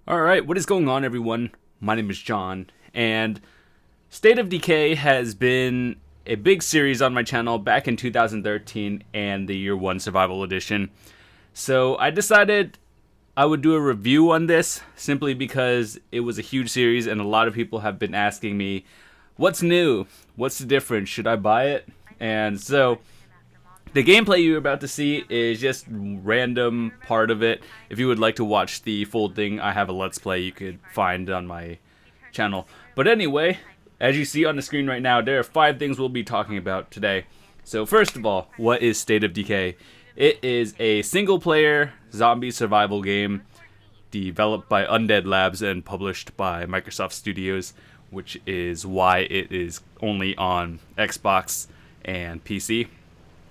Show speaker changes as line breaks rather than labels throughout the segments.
Alright, what is going on, everyone? My name is John, and State of Decay has been a big series on my channel back in 2013 and the Year 1 Survival Edition. So I decided I would do a review on this simply because it was a huge series and a lot of people have been asking me, what's new? What's the difference? Should I buy it? And so the gameplay you're about to see is just random part of it. If you would like to watch the full thing, I have a Let's Play you could find on my channel. But anyway, as you see on the screen right now, there are 5 things we'll be talking about today. So first of all, what is State of Decay? It is a single-player zombie survival game developed by Undead Labs and published by Microsoft Studios, which is why it is only on Xbox and PC.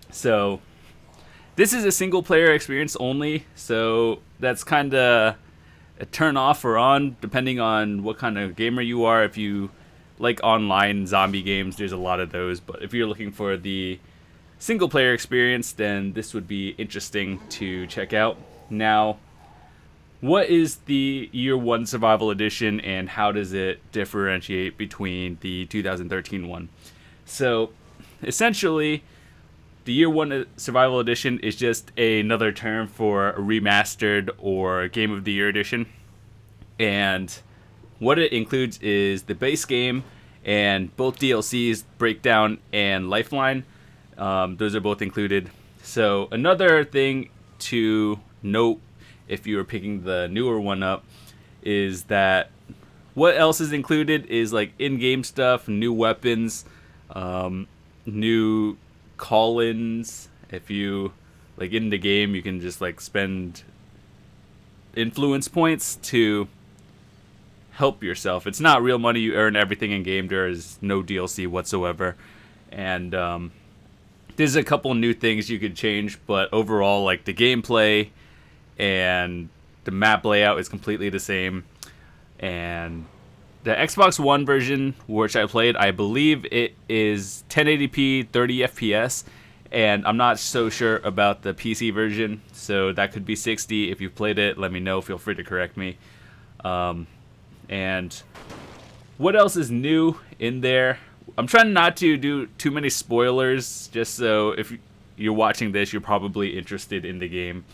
So this is a single player experience only, so that's kind of a turn off or on depending on what kind of gamer you are. If you like online zombie games, there's a lot of those, but if you're looking for the single player experience, then this would be interesting to check out. Now, what is the Year 1 Survival Edition and how does it differentiate between the 2013 one? So essentially, the Year 1 Survival Edition is just another term for a remastered or Game of the Year edition. And what it includes is the base game and both DLCs, Breakdown and Lifeline. Those are both included. So another thing to note if you are picking the newer one up is that what else is included is like in-game stuff, new weapons, new call-ins. If you like in the game, you can just like spend influence points to help yourself. It's not real money. You earn everything in game. There is no DLC whatsoever, and there's a couple new things you could change, but overall, like the gameplay and the map layout is completely the same. And the Xbox One version, which I played, I believe it is 1080p 30 FPS, and I'm not so sure about the PC version, so that could be 60. If you've played it, let me know. Feel free to correct me. And what else is new in there? I'm trying not to do too many spoilers, just so if you're watching this, you're probably interested in the game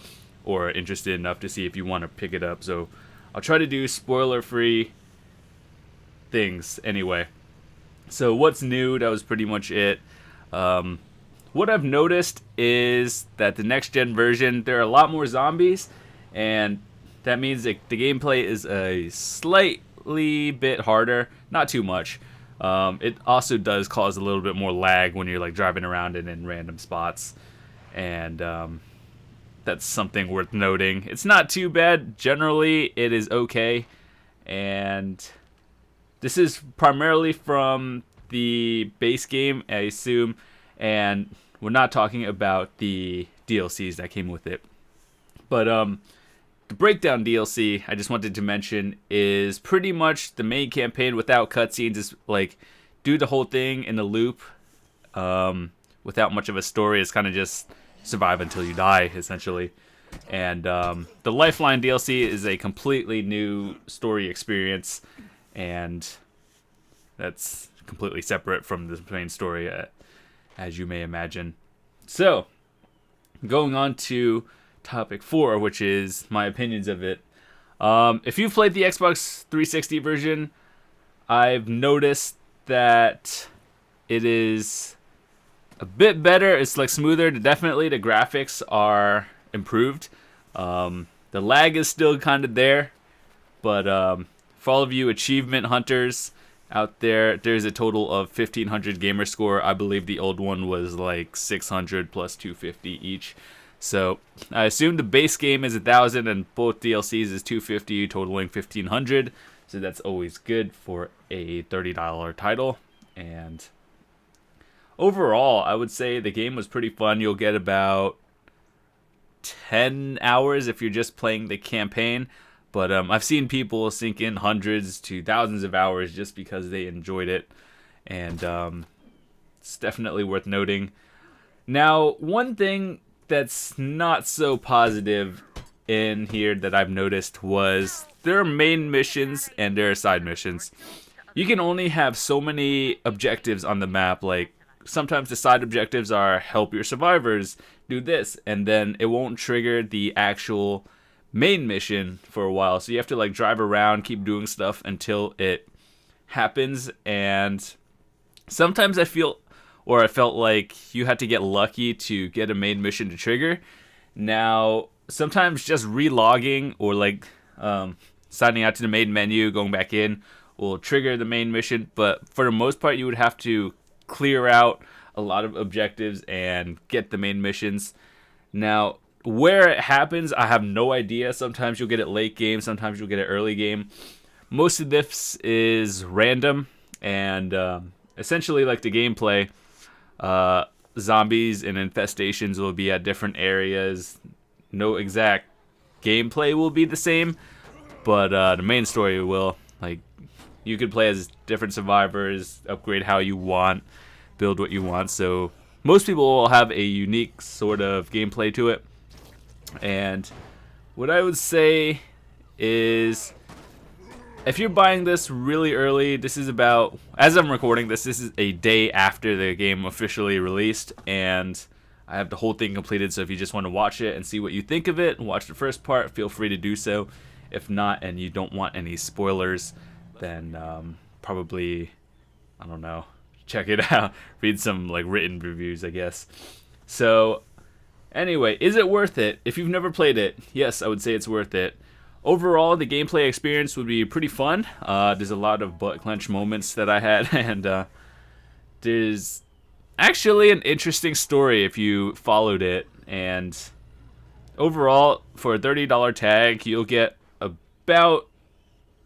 or interested enough to see if you want to pick it up. So I'll try to do spoiler-free things anyway. So what's new? That was pretty much it. What I've noticed is that the next gen version, there are a lot more zombies, and that means that the gameplay is a slightly bit harder, not too much. It also does cause a little bit more lag when you're like driving around in random spots, and that's something worth noting. It's not too bad. Generally, it is okay, and this is primarily from the base game, I assume, and we're not talking about the DLCs that came with it. But the Breakdown DLC, I just wanted to mention, is pretty much the main campaign without cutscenes. It's like do the whole thing in a loop without much of a story. It's kind of just survive until you die, essentially. And the Lifeline DLC is a completely new story experience, and that's completely separate from the main story, as you may imagine. So, going on to topic 4, which is my opinions of it. If you've played the Xbox 360 version, I've noticed that it is a bit better. It's like smoother. Definitely the graphics are improved. The lag is still kind of there, but for all of you achievement hunters out there, there's a total of 1500 gamer score. I believe the old one was like 600 plus 250 each. So I assume the base game is 1,000 and both DLCs is 250, totaling 1,500. So that's always good for a $30 title. And overall, I would say the game was pretty fun. You'll get about 10 hours if you're just playing the campaign. But I've seen people sink in hundreds to thousands of hours just because they enjoyed it. And it's definitely worth noting. Now, one thing that's not so positive in here that I've noticed was there are main missions and there are side missions. You can only have so many objectives on the map. Like, sometimes the side objectives are help your survivors, do this, and then it won't trigger the actual main mission for a while. So you have to like drive around, keep doing stuff until it happens. And sometimes I felt like you had to get lucky to get a main mission to trigger. Now, sometimes just relogging or like signing out to the main menu, going back in, will trigger the main mission. But for the most part, you would have to clear out a lot of objectives and get the main missions. Now, where it happens, I have no idea. Sometimes you'll get it late game, sometimes you'll get it early game. Most of this is random, and essentially like the gameplay, zombies and infestations will be at different areas. No exact gameplay will be the same, but the main story will. Like, you could play as different survivors, upgrade how you want, build what you want. So most people will have a unique sort of gameplay to it. And what I would say is, if you're buying this really early, this is about, as I'm recording this is a day after the game officially released, and I have the whole thing completed. So if you just want to watch it and see what you think of it and watch the first part, feel free to do so. If not, and you don't want any spoilers, then probably, I don't know, check it out, read some like written reviews, I guess. So anyway, is it worth it? If you've never played it, yes, I would say it's worth it. Overall, the gameplay experience would be pretty fun. There's a lot of butt clench moments that I had, and there's actually an interesting story if you followed it. And overall, for a $30 tag, you'll get about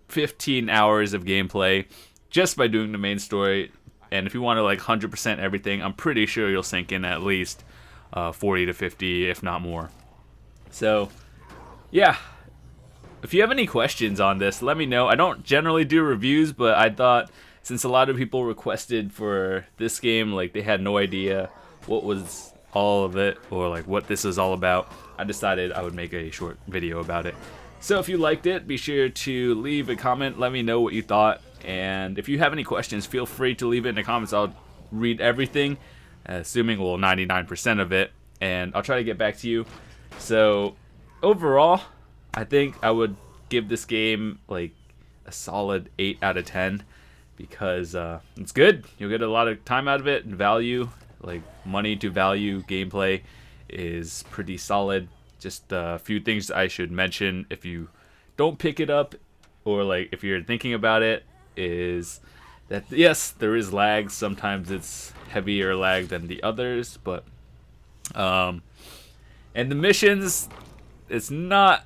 15 hours of gameplay just by doing the main story. And if you want to like 100% everything, I'm pretty sure you'll sink in at least 40 to 50, if not more. So, yeah. If you have any questions on this, let me know. I don't generally do reviews, but I thought since a lot of people requested for this game, like they had no idea what was all of it or like what this is all about, I decided I would make a short video about it. So if you liked it, be sure to leave a comment. Let me know what you thought. And if you have any questions, feel free to leave it in the comments. I'll read everything, assuming, well, 99% of it, and I'll try to get back to you. So overall, I think I would give this game like a solid 8 out of 10 because it's good. You'll get a lot of time out of it, and value, like money to value gameplay is pretty solid. Just a few things I should mention if you don't pick it up, or like if you're thinking about it, is that yes, there is lag. Sometimes it's heavier lag than the others, but and the missions, it's not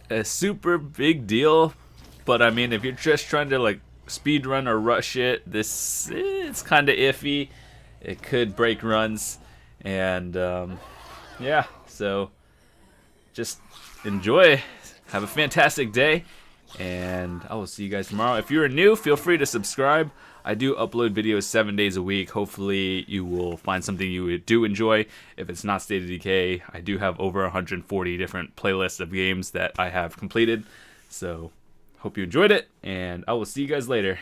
a super big deal, but I mean, if you're just trying to like speed run or rush it, this it's kind of iffy. It could break runs, and yeah, so just enjoy, have a fantastic day, and I will see you guys tomorrow. If you're new, feel free to subscribe. I do upload videos 7 days a week. Hopefully you will find something you do enjoy. If it's not State of Decay, I do have over 140 different playlists of games that I have completed. So hope you enjoyed it, and I will see you guys later.